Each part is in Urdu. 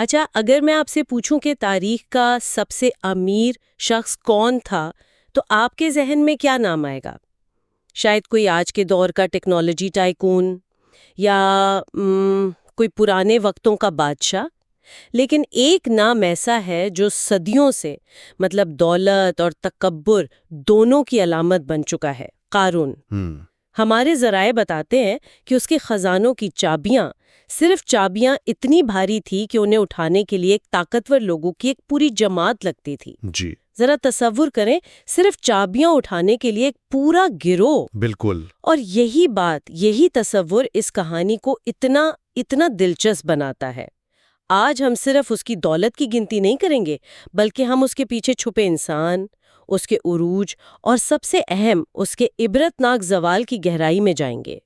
اچھا، اگر میں آپ سے پوچھوں کہ تاریخ کا سب سے امیر شخص کون تھا تو آپ کے ذہن میں کیا نام آئے گا؟ شاید کوئی آج کے دور کا ٹیکنالوجی ٹائکون یا کوئی پرانے وقتوں کا بادشاہ. لیکن ایک نام ایسا ہے جو صدیوں سے مطلب دولت اور تکبر دونوں کی علامت بن چکا ہے: قارون. ہمارے ذرائع بتاتے ہیں کہ اس کے خزانوں کی چابیاں صرف چابیاں اتنی بھاری تھی کہ انہیں اٹھانے کے لیے ایک طاقتور لوگوں کی ایک پوری جماعت لگتی تھی. جی ذرا تصور کریں، صرف چابیاں اٹھانے کے لیے ایک پورا گروہ. بالکل. اور یہی تصور اس کہانی کو اتنا دلچسپ بناتا ہے. آج ہم صرف اس کی دولت کی گنتی نہیں کریں گے، بلکہ ہم اس کے پیچھے چھپے انسان، اس کے عروج اور سب سے اہم اس کے عبرتناک زوال کی گہرائی میں جائیں گے.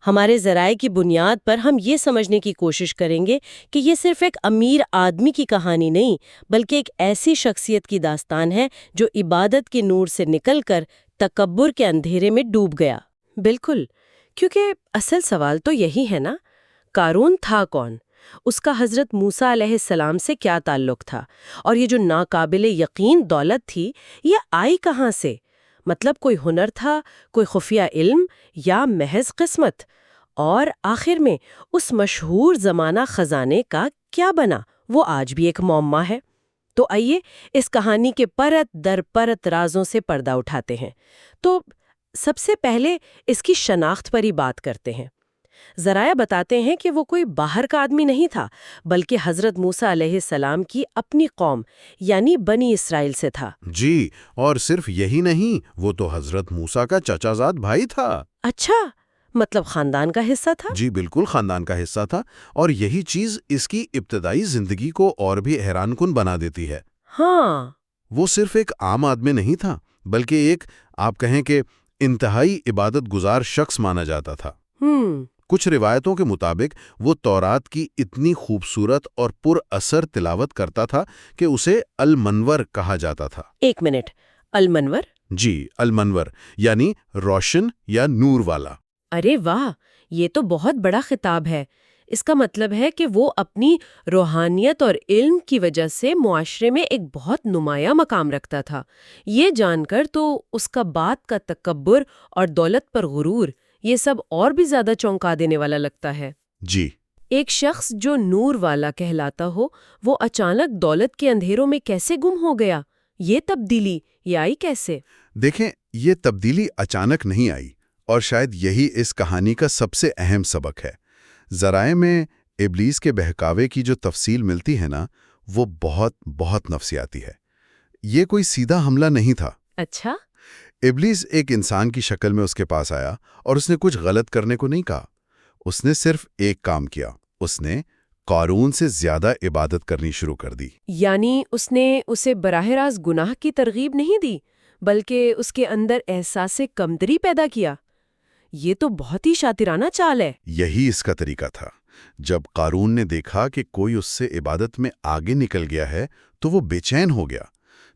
ہمارے ذرائع کی بنیاد پر ہم یہ سمجھنے کی کوشش کریں گے کہ یہ صرف ایک امیر آدمی کی کہانی نہیں، بلکہ ایک ایسی شخصیت کی داستان ہے جو عبادت کے نور سے نکل کر تکبر کے اندھیرے میں ڈوب گیا. بالکل، کیونکہ اصل سوال تو یہی ہے نا، قارون تھا کون؟ اس کا حضرت موسیٰ علیہ السلام سے کیا تعلق تھا؟ اور یہ جو ناقابل یقین دولت تھی، یہ آئی کہاں سے؟ مطلب کوئی ہنر تھا، کوئی خفیہ علم، یا محض قسمت؟ اور آخر میں اس مشہور زمانہ خزانے کا کیا بنا؟ وہ آج بھی ایک معمہ ہے. تو آئیے اس کہانی کے پرت در پرت رازوں سے پردہ اٹھاتے ہیں. تو سب سے پہلے اس کی شناخت پر ہی بات کرتے ہیں. ذرائع بتاتے ہیں کہ وہ کوئی باہر کا آدمی نہیں تھا، بلکہ حضرت موسیٰ علیہ السلام کی اپنی قوم یعنی بنی اسرائیل سے تھا. جی، اور صرف یہی نہیں، وہ تو حضرت موسیٰ کا چچا زاد بھائی تھا. اچھا، مطلب خاندان کا حصہ تھا؟ جی بالکل، خاندان کا حصہ تھا، اور یہی چیز اس کی ابتدائی زندگی کو اور بھی حیران کن بنا دیتی ہے. ہاں، وہ صرف ایک عام آدمی نہیں تھا، بلکہ ایک آپ کہیں کہ انتہائی عبادت گزار شخص مانا جاتا تھا. کچھ روایتوں کے مطابق وہ تورات کی اتنی خوبصورت اور پر اثر تلاوت کرتا تھا کہ اسے المنور کہا جاتا تھا. ایک منٹ، المنور؟ جی، المنور یعنی روشن یا نور والا. ارے واہ، یہ تو بہت بڑا خطاب ہے. اس کا مطلب ہے کہ وہ اپنی روحانیت اور علم کی وجہ سے معاشرے میں ایک بہت نمایاں مقام رکھتا تھا. یہ جان کر تو اس کا بات کا تکبر اور دولت پر غرور، یہ سب اور بھی زیادہ چونکا دینے والا لگتا ہے. جی، ایک شخص جو نور والا کہلاتا ہو، وہ اچانک دولت کے اندھیروں میں کیسے گم ہو گیا؟ یہ تبدیلی یہ آئی کیسے؟ دیکھیں، یہ تبدیلی اچانک نہیں آئی، اور شاید یہی اس کہانی کا سب سے اہم سبق ہے. ذرائع میں ابلیس کے بہکاوے کی جو تفصیل ملتی ہے نا، وہ بہت نفسیاتی ہے. یہ کوئی سیدھا حملہ نہیں تھا. اچھا؟ ابلیس ایک انسان کی شکل میں اس کے پاس آیا اور اس نے کچھ غلط کرنے کو نہیں کہا. اس نے صرف ایک کام کیا، اس نے قارون سے زیادہ عبادت کرنی شروع کر دی. یعنی اس نے اسے براہ راست گناہ کی ترغیب نہیں دی، بلکہ اس کے اندر احساس کمتری پیدا کیا. یہ تو بہت ہی شاطرانہ چال ہے. یہی اس کا طریقہ تھا. جب قارون نے دیکھا کہ کوئی اس سے عبادت میں آگے نکل گیا ہے تو وہ بے چین ہو گیا.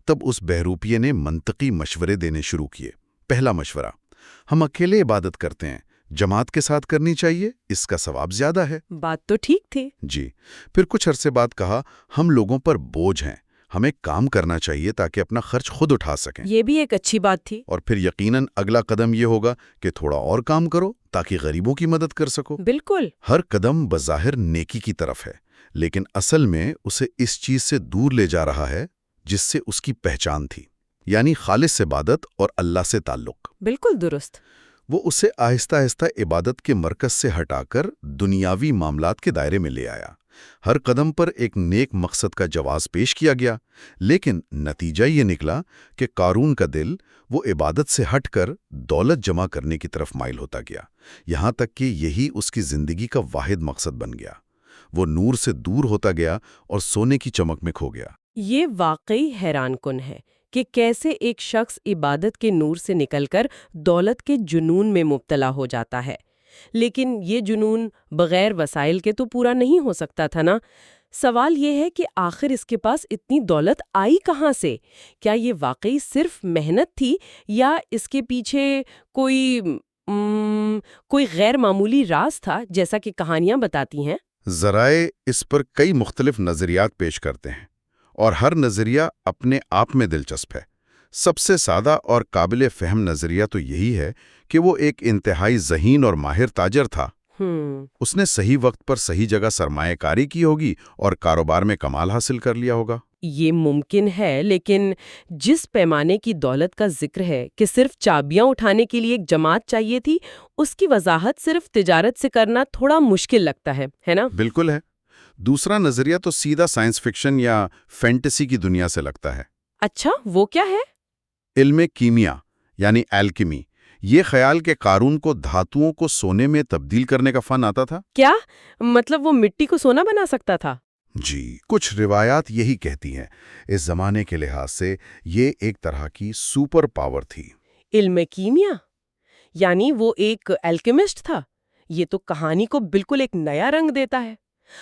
تب اس بہروپیے نے منطقی مشورے دینے شروع کیے. پہلا مشورہ: ہم اکیلے عبادت کرتے ہیں، جماعت کے ساتھ کرنی چاہیے، اس کا ثواب زیادہ ہے. بات تو ٹھیک تھی. جی. پھر کچھ عرصے بعد کہا، ہم لوگوں پر بوجھ ہیں، ہمیں کام کرنا چاہیے تاکہ اپنا خرچ خود اٹھا سکیں. یہ بھی ایک اچھی بات تھی. اور پھر یقیناً اگلا قدم یہ ہوگا کہ تھوڑا اور کام کرو تاکہ غریبوں کی مدد کر سکو. بالکل. ہر قدم بظاہر نیکی کی طرف ہے، لیکن اصل میں اسے اس چیز سے دور لے جا رہا ہے جس سے اس کی پہچان تھی، یعنی خالص عبادت اور اللہ سے تعلق. بالکل درست. وہ اسے آہستہ آہستہ عبادت کے مرکز سے ہٹا کر دنیاوی معاملات کے دائرے میں لے آیا. ہر قدم پر ایک نیک مقصد کا جواز پیش کیا گیا، لیکن نتیجہ یہ نکلا کہ قارون کا دل وہ عبادت سے ہٹ کر دولت جمع کرنے کی طرف مائل ہوتا گیا، یہاں تک کہ یہی اس کی زندگی کا واحد مقصد بن گیا. وہ نور سے دور ہوتا گیا اور سونے کی چمک میں کھو گیا. یہ واقعی حیران کن ہے کہ کیسے ایک شخص عبادت کے نور سے نکل کر دولت کے جنون میں مبتلا ہو جاتا ہے. لیکن یہ جنون بغیر وسائل کے تو پورا نہیں ہو سکتا تھا نا. سوال یہ ہے کہ آخر اس کے پاس اتنی دولت آئی کہاں سے؟ کیا یہ واقعی صرف محنت تھی یا اس کے پیچھے کوئی غیر معمولی راز تھا جیسا کہ کہانیاں بتاتی ہیں؟ ذرائع اس پر کئی مختلف نظریات پیش کرتے ہیں اور ہر نظریہ اپنے آپ میں دلچسپ ہے۔ سب سے سادہ اور قابل فہم نظریہ تو یہی ہے کہ وہ ایک انتہائی ذہین اور ماہر تاجر تھا۔ اس نے صحیح وقت پر صحیح جگہ سرمایہ کاری کی ہوگی اور کاروبار میں کمال حاصل کر لیا ہوگا۔ یہ ممکن ہے، لیکن جس پیمانے کی دولت کا ذکر ہے کہ صرف چابیاں اٹھانے کے لیے ایک جماعت چاہیے تھی، اس کی وضاحت صرف تجارت سے کرنا تھوڑا مشکل لگتا ہے نا؟ بالکل ہے۔ دوسرا نظریہ تو سیدھا سائنس فکشن یا فینٹیسی کی دنیا سے لگتا ہے۔ اچھا، وہ کیا ہے؟ علم کیمیا یعنی الکیمی۔ یہ خیال کہ قارون کو دھاتوؤں کو سونے میں تبدیل کرنے کا فن آتا تھا۔ کیا مطلب وہ مٹی کو سونا بنا سکتا تھا؟ جی، کچھ روایات یہی کہتی ہیں۔ اس زمانے کے لحاظ سے یہ ایک طرح کی سپر پاور تھی۔ علم کیمیا یعنی وہ ایک الکیمسٹ تھا؟ یہ تو کہانی کو بالکل ایک نیا رنگ دیتا ہے۔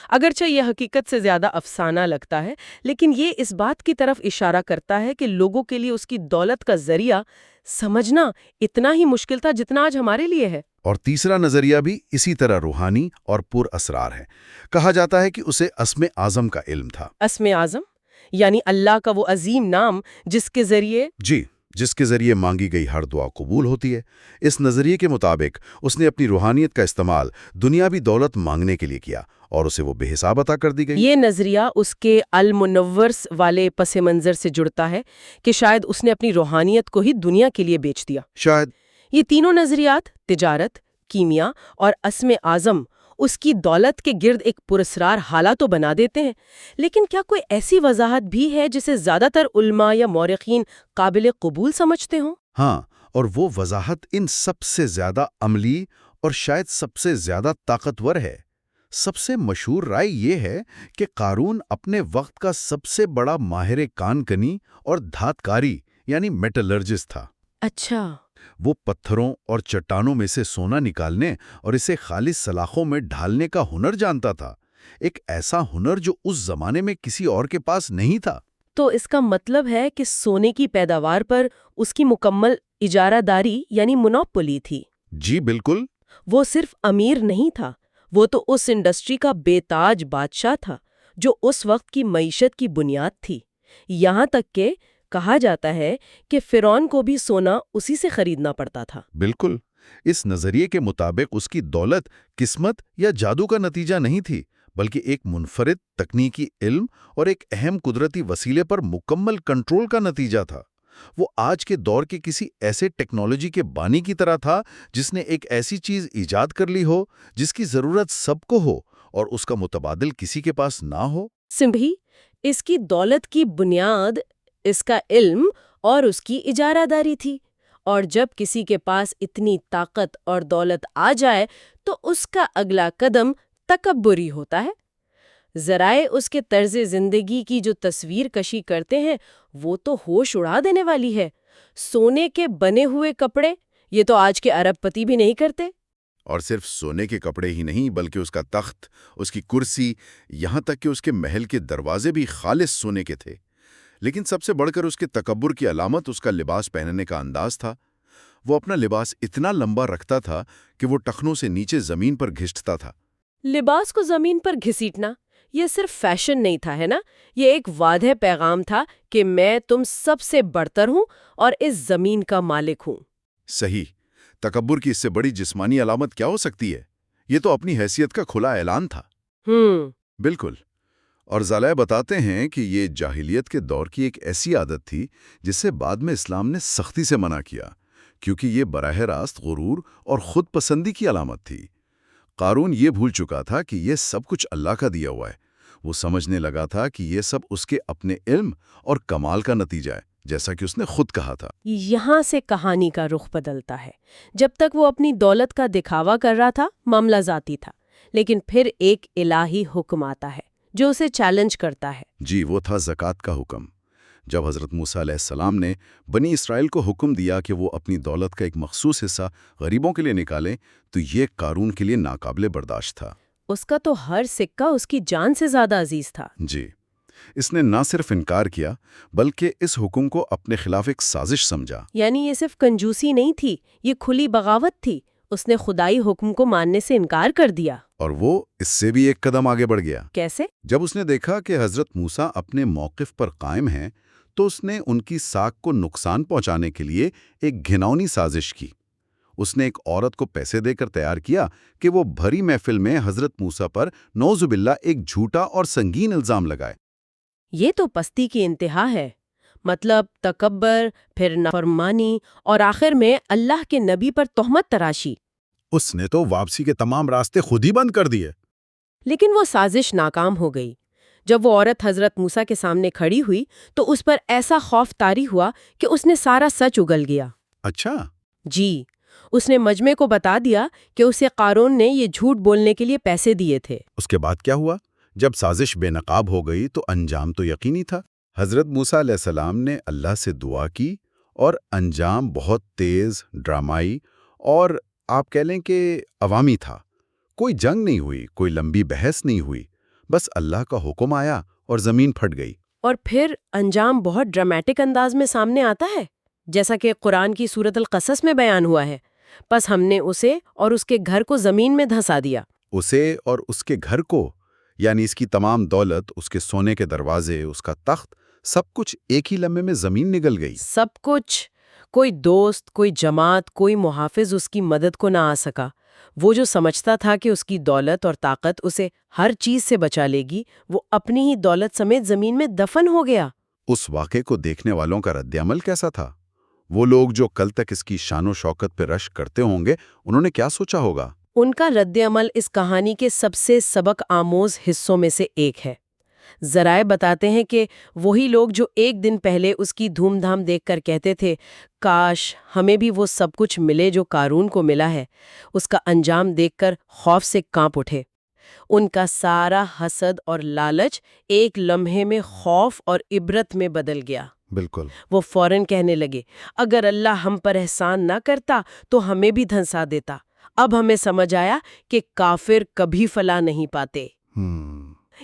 اگرچہ یہ حقیقت سے زیادہ افسانہ لگتا ہے، لیکن یہ اس بات کی طرف اشارہ کرتا ہے کہ لوگوں کے لیے اس کی دولت کا ذریعہ سمجھنا اتنا ہی مشکل تھا جتنا آج ہمارے لیے ہے۔ اور تیسرا نظریہ بھی اسی طرح روحانی اور پر اسرار ہے۔ کہا جاتا ہے کہ اسے اسم اعظم کا علم تھا۔ اسم اعظم یعنی اللہ کا وہ عظیم نام جس کے ذریعے مانگی گئی ہر دعا قبول ہوتی ہے۔ اس نظریے کے مطابق اس نے اپنی روحانیت کا استعمال دنیاوی دولت مانگنے کے لیے کیا اور اسے وہ بے حساب عطا کر دی گئی۔ یہ نظریہ اس کے المنورس والے پس منظر سے جڑتا ہے کہ شاید اس نے اپنی روحانیت کو ہی دنیا کے لیے بیچ دیا۔ شاید یہ تینوں نظریات، تجارت، کیمیا اور اسم اعظم، اس کی دولت کے گرد ایک پراسرار حالہ تو بنا دیتے ہیں، لیکن کیا کوئی ایسی وضاحت بھی ہے جسے زیادہ تر علماء یا مورخین قابل قبول سمجھتے ہوں؟ ہاں، اور وہ وضاحت ان سب سے زیادہ عملی اور شاید سب سے زیادہ طاقتور ہے۔ سب سے مشہور رائے یہ ہے کہ قارون اپنے وقت کا سب سے بڑا ماہر کان کنی اور دھات کاری یعنی میٹلرجسٹ تھا۔ اچھا، وہ پتھروں اور چٹانوں میں سے سونا نکالنے اور اسے خالص سلاخوں میں ڈھالنے کا ہنر جانتا تھا، ایک ایسا ہنر جو اس زمانے میں کسی اور کے پاس نہیں تھا۔ تو اس کا مطلب ہے کہ سونے کی پیداوار پر اس کی مکمل اجارہ داری یعنی مونوپولی تھی۔ جی بالکل۔ وہ صرف امیر نہیں تھا، وہ تو اس انڈسٹری کا بے تاج بادشاہ تھا جو اس وقت کی معیشت کی بنیاد تھی۔ یہاں تک کہ کہا جاتا ہے کہ فرعون کو بھی سونا اسی سے خریدنا پڑتا تھا۔ بالکل۔ اس نظریے کے مطابق اس کی دولت قسمت یا جادو کا نتیجہ نہیں تھی، بلکہ ایک منفرد تکنیکی علم اور ایک اہم قدرتی وسیلے پر مکمل کنٹرول کا نتیجہ تھا۔ وہ آج کے دور کے کسی ایسے ٹیکنالوجی کے بانی کی طرح تھا جس نے ایک ایسی چیز ایجاد کر لی ہو جس کی ضرورت سب کو ہو اور اس کا متبادل کسی کے پاس نہ ہو۔ سمبھی، اس کی دولت کی بنیاد اس کا علم اور اس کی اجارہ داری تھی، اور جب کسی کے پاس اتنی طاقت اور دولت آ جائے تو اس کا اگلا قدم تکبری ہوتا ہے۔ ذرائع اس کے طرز زندگی کی جو تصویر کشی کرتے ہیں وہ تو ہوش اڑا دینے والی ہے۔ سونے کے بنے ہوئے کپڑے، یہ تو آج کے ارب پتی بھی نہیں کرتے۔ اور صرف سونے کے کپڑے ہی نہیں بلکہ اس کا تخت، اس کی کرسی، یہاں تک کہ اس کے محل کے دروازے بھی خالص سونے کے تھے۔ لیکن سب سے بڑھ کر اس کے تکبر کی علامت اس کا لباس پہننے کا انداز تھا۔ وہ اپنا لباس اتنا لمبا رکھتا تھا کہ وہ ٹخنوں سے نیچے زمین پر گھسٹتا تھا۔ لباس کو زمین پر گھسیٹنا یہ صرف فیشن نہیں تھا، ہے نا؟ یہ ایک واضح پیغام تھا کہ میں تم سب سے بڑھتر ہوں اور اس زمین کا مالک ہوں۔ صحیح۔ تکبر کی اس سے بڑی جسمانی علامت کیا ہو سکتی ہے؟ یہ تو اپنی حیثیت کا کھلا اعلان تھا۔ بالکل۔ اور ذالع بتاتے ہیں کہ یہ جاہلیت کے دور کی ایک ایسی عادت تھی جسے بعد میں اسلام نے سختی سے منع کیا، کیونکہ یہ براہ راست غرور اور خود پسندی کی علامت تھی۔ قارون یہ بھول چکا تھا کہ یہ سب کچھ اللہ کا دیا ہوا ہے۔ وہ سمجھنے لگا تھا کہ یہ سب اس کے اپنے علم اور کمال کا نتیجہ ہے، جیسا کہ اس نے خود کہا تھا۔ یہاں سے کہانی کا رخ بدلتا ہے۔ جب تک وہ اپنی دولت کا دکھاوا کر رہا تھا، معاملہ ذاتی تھا، لیکن پھر ایک الہی حکم آتا ہے جو اسے چیلنج کرتا ہے۔ جی، وہ تھا زکوٰۃ کا حکم۔ جب حضرت موسیٰ علیہ السلام نے بنی اسرائیل کو حکم دیا کہ وہ اپنی دولت کا ایک مخصوص حصہ غریبوں کے لیے نکالیں، تو یہ قارون کے لیے ناقابل برداشت تھا۔ اس کا تو ہر سکہ اس کی جان سے زیادہ عزیز تھا۔ جی، اس نے نہ صرف انکار کیا بلکہ اس حکم کو اپنے خلاف ایک سازش سمجھا۔ یعنی یہ صرف کنجوسی نہیں تھی، یہ کھلی بغاوت تھی۔ اس نے خدائی حکم کو ماننے سے انکار کر دیا۔ اور وہ اس سے بھی ایک قدم آگے بڑھ گیا۔ کیسے؟ جب اس نے دیکھا کہ حضرت موسیٰ اپنے موقف پر قائم ہیں تو اس نے ان کی ساکھ کو نقصان پہنچانے کے لیے ایک گھناؤنی سازش کی۔ اس نے ایک عورت کو پیسے دے کر تیار کیا کہ وہ بھری محفل میں حضرت موسیٰ پر نعوذ باللہ ایک جھوٹا اور سنگین الزام لگائے۔ یہ تو پستی کی انتہا ہے، مطلب تکبر، پھر نافرمانی اور آخر میں اللہ کے نبی پر تہمت تراشی۔ اس نے تو واپسی کے تمام راستے خود ہی بند کر دیے۔ لیکن وہ سازش ناکام ہو گئی۔ جب وہ عورت حضرت موسیٰ کے سامنے کھڑی ہوئی تو اس پر ایسا خوف طاری ہوا کہ اس نے سارا سچ اگل گیا۔ اچھا؟ جی، اس نے مجمع کو بتا دیا کہ اسے قارون نے یہ جھوٹ بولنے کے لیے پیسے دیے تھے۔ اس کے بعد کیا ہوا؟ جب سازش بے نقاب ہو گئی تو انجام تو یقینی تھا۔ حضرت موسیٰ علیہ السلام نے اللہ سے دعا کی اور انجام بہت تیز، ڈرامائی اور آپ کہہ لیں کہ عوامی تھا۔ کوئی جنگ نہیں ہوئی، کوئی لمبی بحث نہیں ہوئی، بس اللہ کا حکم آیا اور زمین پھٹ گئی۔ اور پھر انجام بہت ڈرامیٹک انداز میں سامنے آتا ہے، جیسا کہ قرآن کی سورۃ القصص میں بیان ہوا ہے۔ بس ہم نے اسے اور اس کے گھر کو زمین میں دھنسا دیا۔ اسے اور اس کے گھر کو، یعنی اس کی تمام دولت، اس کے سونے کے دروازے، اس کا تخت، سب کچھ ایک ہی لمحے میں زمین نگل گئی۔ سب کچھ۔ کوئی دوست، کوئی جماعت، کوئی محافظ اس کی مدد کو نہ آ سکا۔ وہ جو سمجھتا تھا کہ اس کی دولت اور طاقت اسے ہر چیز سے بچا لے گی، وہ اپنی ہی دولت سمیت زمین میں دفن ہو گیا۔ اس واقعے کو دیکھنے والوں کا رد عمل کیسا تھا؟ وہ لوگ جو کل تک اس کی شان و شوکت پہ رشک کرتے ہوں گے، انہوں نے کیا سوچا ہوگا؟ ان کا رد عمل اس کہانی کے سب سے سبق آموز حصوں میں سے ایک ہے۔ ذرائع بتاتے ہیں کہ وہی لوگ جو ایک دن پہلے اس کی دھوم دھام دیکھ کر کہتے تھے کاش ہمیں بھی وہ سب کچھ ملے جو قارون کو ملا ہے، اس کا انجام دیکھ کر خوف سے کانپ اٹھے۔ ان کا سارا حسد اور لالچ ایک لمحے میں خوف اور عبرت میں بدل گیا۔ بالکل۔ وہ فوراً کہنے لگے، اگر اللہ ہم پر احسان نہ کرتا تو ہمیں بھی دھنسا دیتا۔ اب ہمیں سمجھ آیا کہ کافر کبھی فلاح نہیں پاتے۔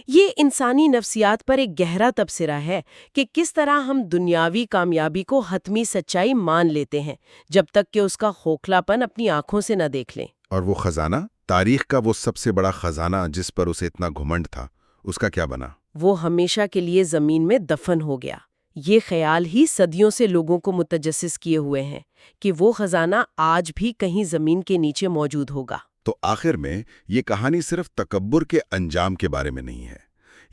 یہ انسانی نفسیات پر ایک گہرا تبصرہ ہے کہ کس طرح ہم دنیاوی کامیابی کو حتمی سچائی مان لیتے ہیں جب تک کہ اس کا خوکھلاپن اپنی آنکھوں سے نہ دیکھ لیں۔ اور وہ خزانہ، تاریخ کا وہ سب سے بڑا خزانہ جس پر اسے اتنا گھمنڈ تھا، اس کا کیا بنا؟ وہ ہمیشہ کے لیے زمین میں دفن ہو گیا۔ یہ خیال ہی صدیوں سے لوگوں کو متجسس کیے ہوئے ہیں کہ وہ خزانہ آج بھی کہیں زمین کے نیچے موجود ہوگا۔ تو آخر میں یہ کہانی صرف تکبر کے انجام کے بارے میں نہیں ہے،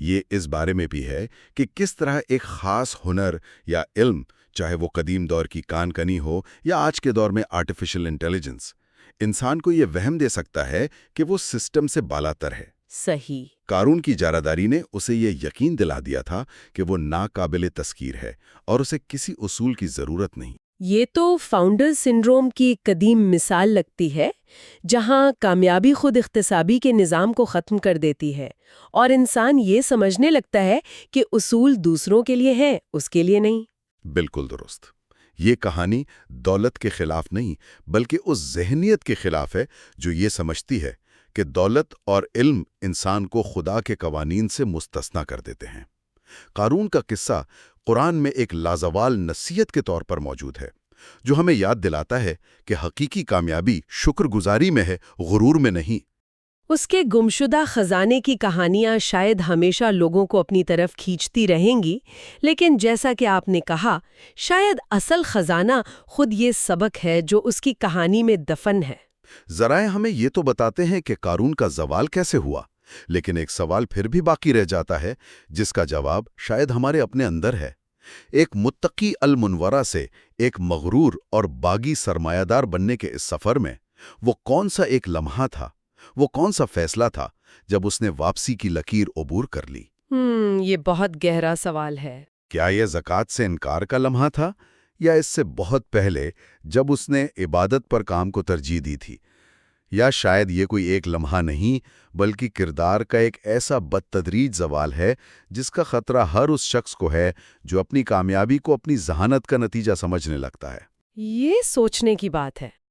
یہ اس بارے میں بھی ہے کہ کس طرح ایک خاص ہنر یا علم، چاہے وہ قدیم دور کی کان کنی ہو یا آج کے دور میں آرٹیفیشل انٹیلیجنس، انسان کو یہ وہم دے سکتا ہے کہ وہ سسٹم سے بالاتر ہے۔ صحیح۔ قارون کی جارحداری نے اسے یہ یقین دلا دیا تھا کہ وہ ناقابل تذکیر ہے اور اسے کسی اصول کی ضرورت نہیں۔ یہ تو فاؤنڈر سنڈروم کی قدیم مثال لگتی ہے، جہاں کامیابی خود اختصابی کے نظام کو ختم کر دیتی ہے اور انسان یہ سمجھنے لگتا ہے کہ اصول دوسروں کے لیے ہیں، اس کے لیے نہیں۔ بالکل درست۔ یہ کہانی دولت کے خلاف نہیں، بلکہ اس ذہنیت کے خلاف ہے جو یہ سمجھتی ہے کہ دولت اور علم انسان کو خدا کے قوانین سے مستثنیٰ کر دیتے ہیں۔ قارون کا قصہ قرآن میں ایک لازوال نصیحت کے طور پر موجود ہے، جو ہمیں یاد دلاتا ہے کہ حقیقی کامیابی شکر گزاری میں ہے، غرور میں نہیں۔ اس کے گمشدہ خزانے کی کہانیاں شاید ہمیشہ لوگوں کو اپنی طرف کھینچتی رہیں گی، لیکن جیسا کہ آپ نے کہا، شاید اصل خزانہ خود یہ سبق ہے جو اس کی کہانی میں دفن ہے۔ ذرائع ہمیں یہ تو بتاتے ہیں کہ قارون کا زوال کیسے ہوا، لیکن ایک سوال پھر بھی باقی رہ جاتا ہے جس کا جواب شاید ہمارے اپنے اندر ہے۔ ایک متقی المنورہ سے ایک مغرور اور باغی سرمایہ دار بننے کے اس سفر میں وہ کون سا ایک لمحہ تھا، وہ کون سا فیصلہ تھا جب اس نے واپسی کی لکیر عبور کر لی؟ یہ بہت گہرا سوال ہے۔ کیا یہ زکوٰۃ سے انکار کا لمحہ تھا، یا اس سے بہت پہلے جب اس نے عبادت پر کام کو ترجیح دی تھی؟ یا شاید یہ کوئی ایک لمحہ نہیں بلکہ کردار کا ایک ایسا بدتدریج زوال ہے جس کا خطرہ ہر اس شخص کو ہے جو اپنی کامیابی کو اپنی ذہانت کا نتیجہ سمجھنے لگتا ہے۔ یہ سوچنے کی بات ہے۔